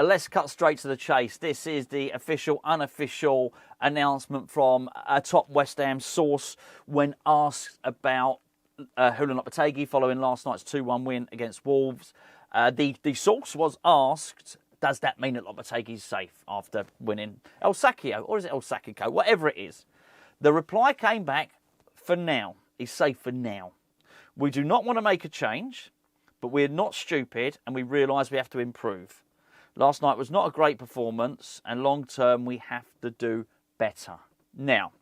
let's cut straight to the chase. This is the official, unofficial announcement from a top West Ham source when asked about Julen Lopetegui following last night's 2-1 win against Wolves. The source was asked, does that mean that Lopetegui's safe after winning El Sackico, or is it El Sackico, whatever it is? The reply came back, for now. He's safe for now. We do not want to make a change, but we're not stupid and we realise we have to improve. Last night was not a great performance, and long term we have to do better. Now,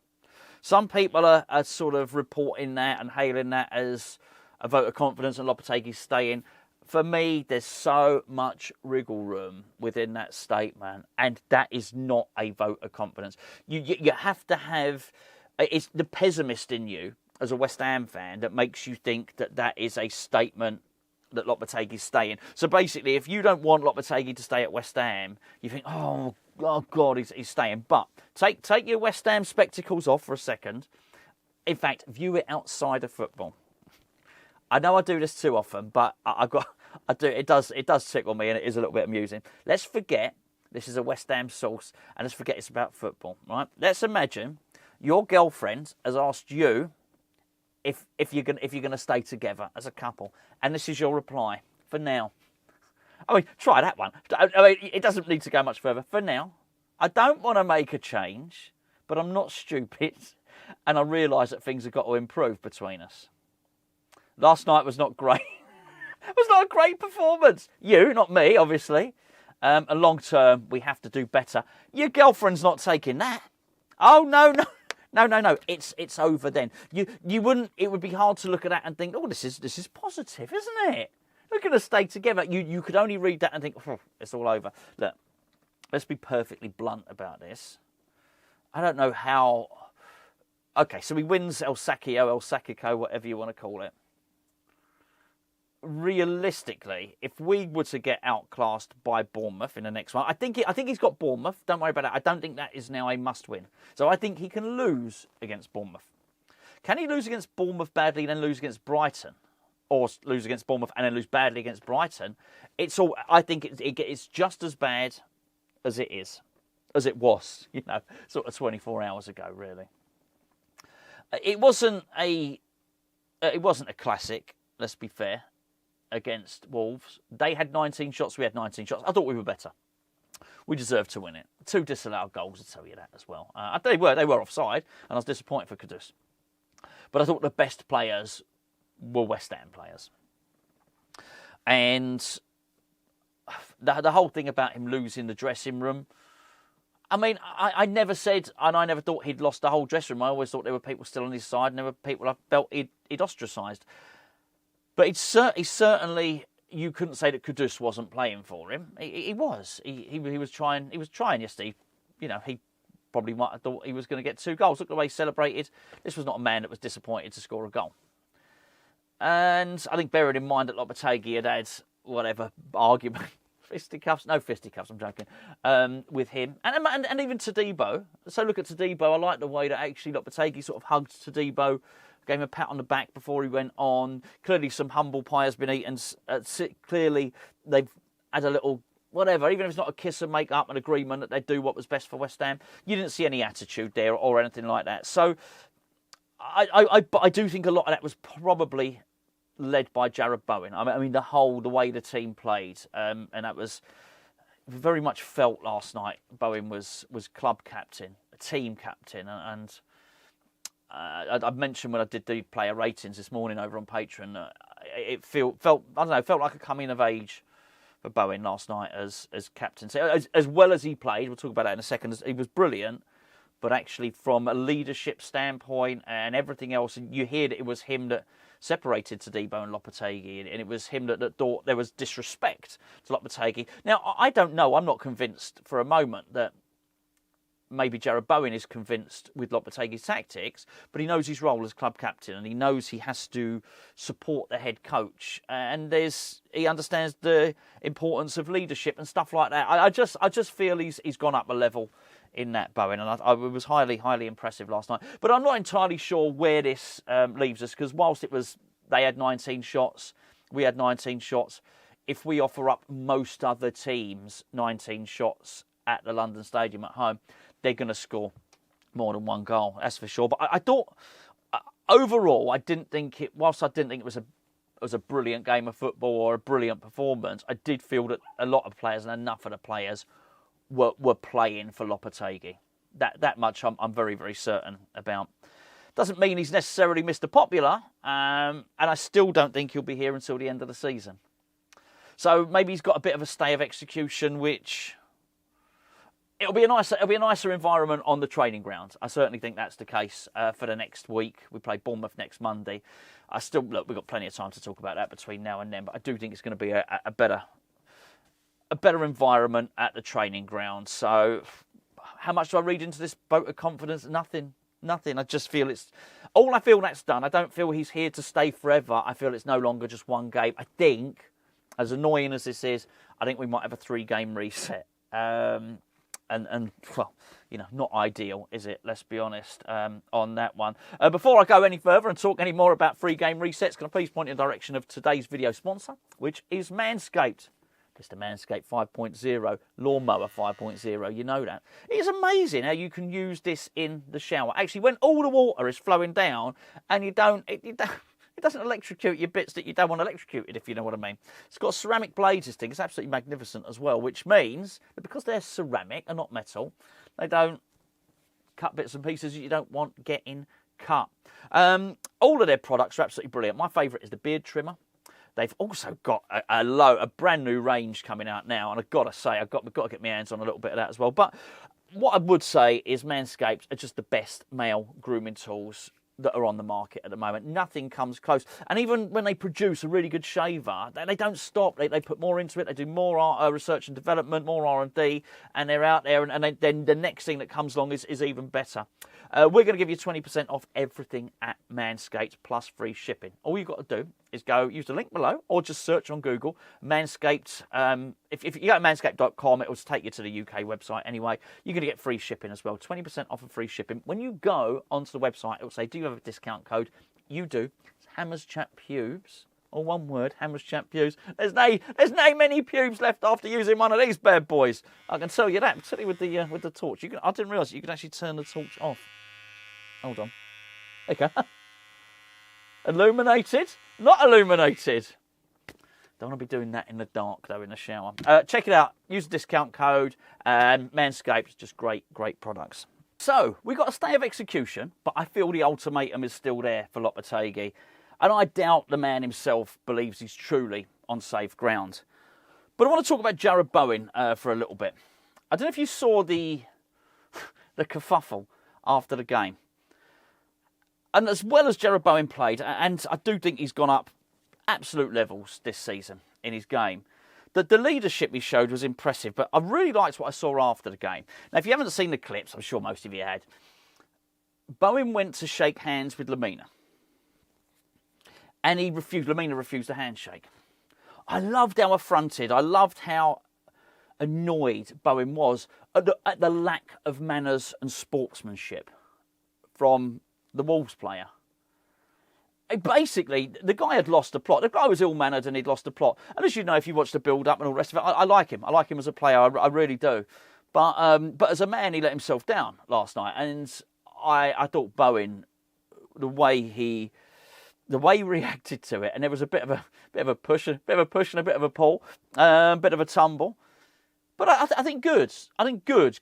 some people are sort of reporting that and hailing that as a vote of confidence and Lopetegui staying. For me, there's so much wriggle room within that statement, and that is not a vote of confidence. You have to have... It's the pessimist in you as a West Ham fan that makes you think that that is a statement that Lopetegui's staying. So basically, if you don't want Lopetegui to stay at West Ham, you think, oh God, he's staying. But take your West Ham spectacles off for a second. In fact, view it outside of football. I know I do this too often, but it does tickle me, and it is a little bit amusing. Let's forget this is a West Ham source, and let's forget it's about football, right? Let's imagine your girlfriend has asked you if you're gonna stay together as a couple, and this is your reply. For now. I mean, try that one. I mean, it doesn't need to go much further. For now, I don't want to make a change, but I'm not stupid, and I realise that things have got to improve between us. Last night was not great. It was not a great performance. You, not me, obviously. And long term, we have to do better. Your girlfriend's not taking that. Oh no. No. It's over then. You wouldn't. It would be hard to look at that and think, oh, this is positive, isn't it? We're going to stay together. You could only read that and think, oh, it's all over. Look, let's be perfectly blunt about this. I don't know how. Okay, so he wins El Sackico, whatever you want to call it. Realistically, if we were to get outclassed by Bournemouth in the next one, I think he's got Bournemouth. Don't worry about it. I don't think that is now a must-win. So I think he can lose against Bournemouth. Can he lose against Bournemouth badly and then lose against Brighton, or lose against Bournemouth and then lose badly against Brighton? It's all. I think it's just as bad as it was. Sort of 24 hours ago, really. It wasn't a classic. Let's be fair. Against Wolves. They had 19 shots, we had 19 shots. I thought we were better. We deserved to win it. 2 disallowed goals, I'll tell you that as well. They were offside, and I was disappointed for Kudus. But I thought the best players were West Ham players. And the whole thing about him losing the dressing room, I mean, I never said, and I never thought he'd lost the whole dressing room. I always thought there were people still on his side, and there were people I felt he'd ostracised. But it's certainly, you couldn't say that Kudus wasn't playing for him. He was. He was trying. He was trying yesterday. He probably might have thought he was going to get 2 goals. Look at the way he celebrated. This was not a man that was disappointed to score a goal. And I think bearing in mind that Lopetegui had whatever argument, fisticuffs, no fisticuffs, I'm joking, with him. And even Todibo. So look at Todibo. I like the way that actually Lopetegui sort of hugged Todibo, gave him a pat on the back before he went on. Clearly some humble pie has been eaten. Clearly they've had a little, whatever, even if it's not a kiss and make up, an agreement that they'd do what was best for West Ham. You didn't see any attitude there or anything like that. So I do think a lot of that was probably led by Jarrod Bowen. I mean the way the team played, and that was very much felt last night. Bowen was club captain, team captain, and I mentioned when I did the player ratings this morning over on Patreon, it felt like a coming of age for Bowen last night as captain. So as well as he played, we'll talk about that in a second. He was brilliant, but actually from a leadership standpoint and everything else, and you hear that it was him that separated Todibo and Lopetegui, and it was him that thought there was disrespect to Lopetegui. Now I don't know. I'm not convinced for a moment that maybe Jarrod Bowen is convinced with Lopetegui's tactics, but he knows his role as club captain, and he knows he has to support the head coach, and he understands the importance of leadership and stuff like that. I just feel he's gone up a level in that, Bowen, and it was highly impressive last night. But I'm not entirely sure where this leaves us, because whilst they had 19 shots, we had 19 shots. if we offer up most other teams 19 shots at the London Stadium at home, they're going to score more than one goal, that's for sure. But I thought, overall, whilst I didn't think it was a brilliant game of football or a brilliant performance, I did feel that a lot of players and enough of the players were playing for Lopetegui. That much I'm very, very certain about. Doesn't mean he's necessarily Mr. Popular, and I still don't think he'll be here until the end of the season. So maybe he's got a bit of a stay of execution, which it'll be a nicer environment on the training ground. I certainly think that's the case for the next week. We play Bournemouth next Monday. We've got plenty of time to talk about that between now and then, but I do think it's going to be a better environment at the training ground. So how much do I read into this vote of confidence? Nothing. I just feel I feel that's done. I don't feel he's here to stay forever. I feel it's no longer just one game. I think, as annoying as this is, I think we might have a 3-game reset. And well, not ideal, is it? Let's be honest on that one. Before I go any further and talk any more about 3-game resets, can I please point in the direction of today's video sponsor, which is Manscaped. Mr. Manscaped 5.0, Lawnmower 5.0, you know that. It's amazing how you can use this in the shower. Actually, when all the water is flowing down and it doesn't electrocute your bits that you don't want electrocuted, if you know what I mean. It's got ceramic blades, this thing. It's absolutely magnificent as well, which means that because they're ceramic and not metal, they don't cut bits and pieces that you don't want getting cut. All of their products are absolutely brilliant. My favourite is the beard trimmer. They've also got a brand new range coming out now, and I've got to say, I've got to get my hands on a little bit of that as well. But what I would say is Manscaped are just the best male grooming tools that are on the market at the moment. Nothing comes close. And even when they produce a really good shaver, they don't stop. They put more into it. They do more research and development, more R&D, and they're out there. And then the next thing that comes along is even better. We're going to give you 20% off everything at Manscaped plus free shipping. All you've got to do is go use the link below or just search on Google Manscaped. If you go to manscaped.com, it will take you to the UK website anyway. You're going to get free shipping as well, 20% off of free shipping. When you go onto the website, it will say, do you have a discount code? You do. It's Hammers Chat Pubes. Or one word, Hammers Chat Pubes. There's no many pubes left after using one of these bad boys. I can tell you that, particularly with the torch. I didn't realise you could actually turn the torch off. Hold on. Okay. Illuminated? Not illuminated. Don't want to be doing that in the dark, though, in the shower. Check it out. Use the discount code. Manscaped, just great products. So, we've got a stay of execution, but I feel the ultimatum is still there for Lopetegui. And I doubt the man himself believes he's truly on safe ground. But I want to talk about Jarrod Bowen for a little bit. I don't know if you saw the kerfuffle after the game. And as well as Jarrod Bowen played, and I do think he's gone up absolute levels this season in his game, the leadership he showed was impressive, but I really liked what I saw after the game. Now, if you haven't seen the clips, I'm sure most of you had, Bowen went to shake hands with Lamina. And Lamina refused a handshake. I loved how affronted, I loved how annoyed Bowen was at the lack of manners and sportsmanship from the Wolves player. Basically, the guy had lost the plot. The guy was ill-mannered and he'd lost the plot. And as you know, if you watch the build-up and all the rest of it, I like him. I like him as a player. I really do. But as a man, he let himself down last night. And I thought Bowen, the way he reacted to it, and there was a bit of a push and a bit of a pull, bit of a tumble. But I think good.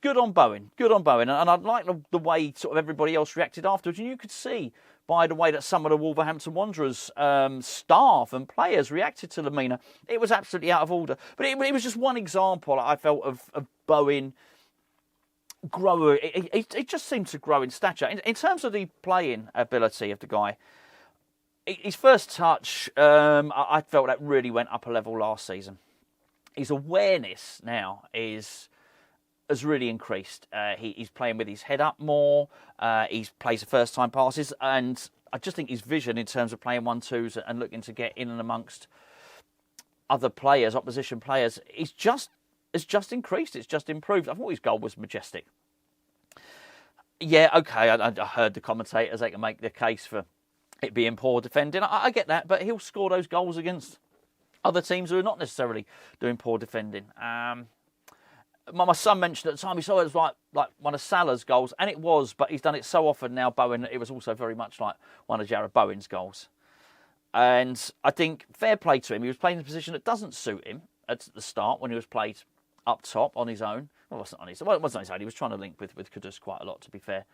Good on Bowen. And I like the way sort of everybody else reacted afterwards. And you could see by the way that some of the Wolverhampton Wanderers staff and players reacted to Lamina, it was absolutely out of order. But it was just one example I felt of Bowen grow. It just seemed to grow in stature. In terms of the playing ability of the guy, his first touch, I felt that really went up a level last season. His awareness now has really increased. He's playing with his head up more. He plays the first-time passes, and I just think his vision in terms of playing 1-2s and looking to get in and amongst other players, opposition players, it's just increased. It's just improved. I thought his goal was majestic. Yeah, okay, I heard the commentators, they can make the case for it being poor defending. I get that, but he'll score those goals against other teams who are not necessarily doing poor defending. My son mentioned at the time he saw it was like one of Salah's goals, and it was, but he's done it so often now, Bowen, it was also very much like one of Jarrod Bowen's goals. And I think fair play to him. He was playing in a position that doesn't suit him at the start when he was played up top on his own. Well, it wasn't on his own. He was trying to link with Kudus quite a lot, to be fair.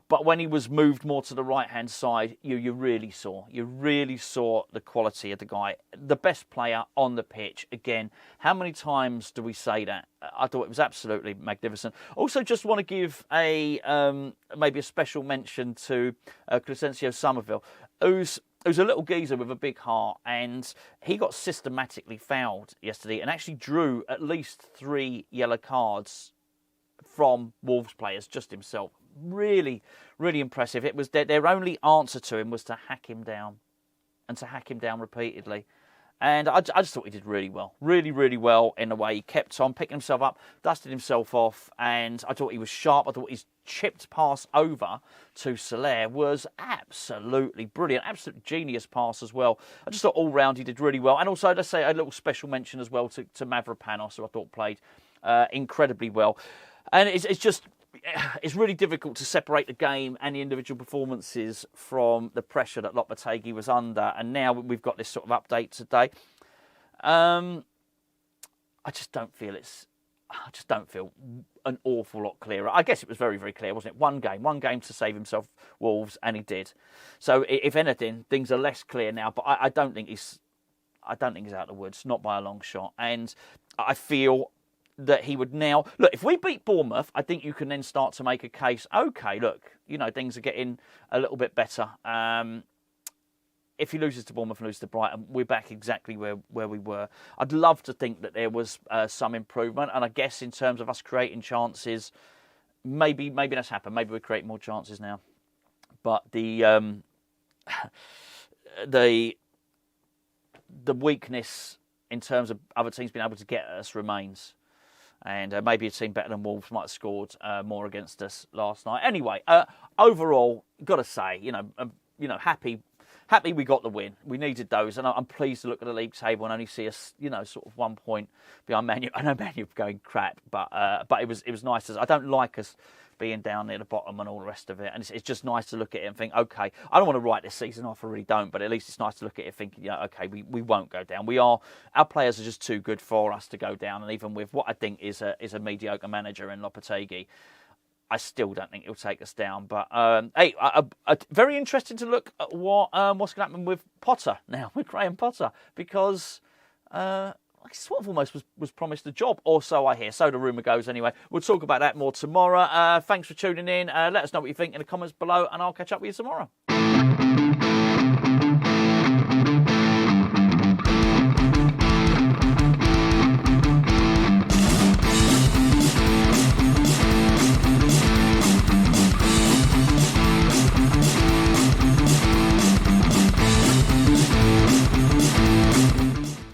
But when he was moved more to the right-hand side, you really saw the quality of the guy. The best player on the pitch. Again, how many times do we say that? I thought it was absolutely magnificent. Also, just want to give maybe a special mention to Crescencio Somerville, who's a little geezer with a big heart, and he got systematically fouled yesterday and actually drew at least 3 yellow cards from Wolves players, just himself. Really, really impressive. It was their only answer to him was to hack him down, and to hack him down repeatedly. And I just thought he did really well. Really, really well in a way. He kept on picking himself up, dusted himself off, and I thought he was sharp. I thought his chipped pass over to Soler was absolutely brilliant. Absolute genius pass as well. I just thought all round he did really well. And also, let's say a little special mention as well to Mavropanos, who I thought played incredibly well. And it's really difficult to separate the game and the individual performances from the pressure that Lopetegui was under. And now we've got this sort of update today. I just don't feel an awful lot clearer. I guess it was very, very clear, wasn't it? One game to save himself, Wolves, and he did. So if anything, things are less clear now. But I don't think he's out of the woods, not by a long shot. And I feel that he would now... Look, if we beat Bournemouth, I think you can then start to make a case, OK, look, things are getting a little bit better. If he loses to Bournemouth and loses to Brighton, we're back exactly where we were. I'd love to think that there was some improvement, and I guess in terms of us creating chances, maybe that's happened. Maybe we're creating more chances now. But the weakness in terms of other teams being able to get at us remains. And maybe a team better than Wolves might have scored more against us last night. Anyway, overall, got to say, happy we got the win. We needed those, and I'm pleased to look at the league table and only see us, sort of 1 point behind Man U. I know Man U going crap, but it was nice. I don't like us being down near the bottom and all the rest of it. And it's just nice to look at it and think, OK, I don't want to write this season off, I really don't, but at least it's nice to look at it thinking, yeah, OK, we won't go down. Our players are just too good for us to go down. And even with what I think is a mediocre manager in Lopetegui, I still don't think he'll take us down. But, very interesting to look at what's going to happen with Potter now, with Graham Potter, because... sort of almost was promised a job, or so I hear. So the rumour goes anyway. We'll talk about that more tomorrow. Thanks for tuning in. Let us know what you think in the comments below, and I'll catch up with you tomorrow.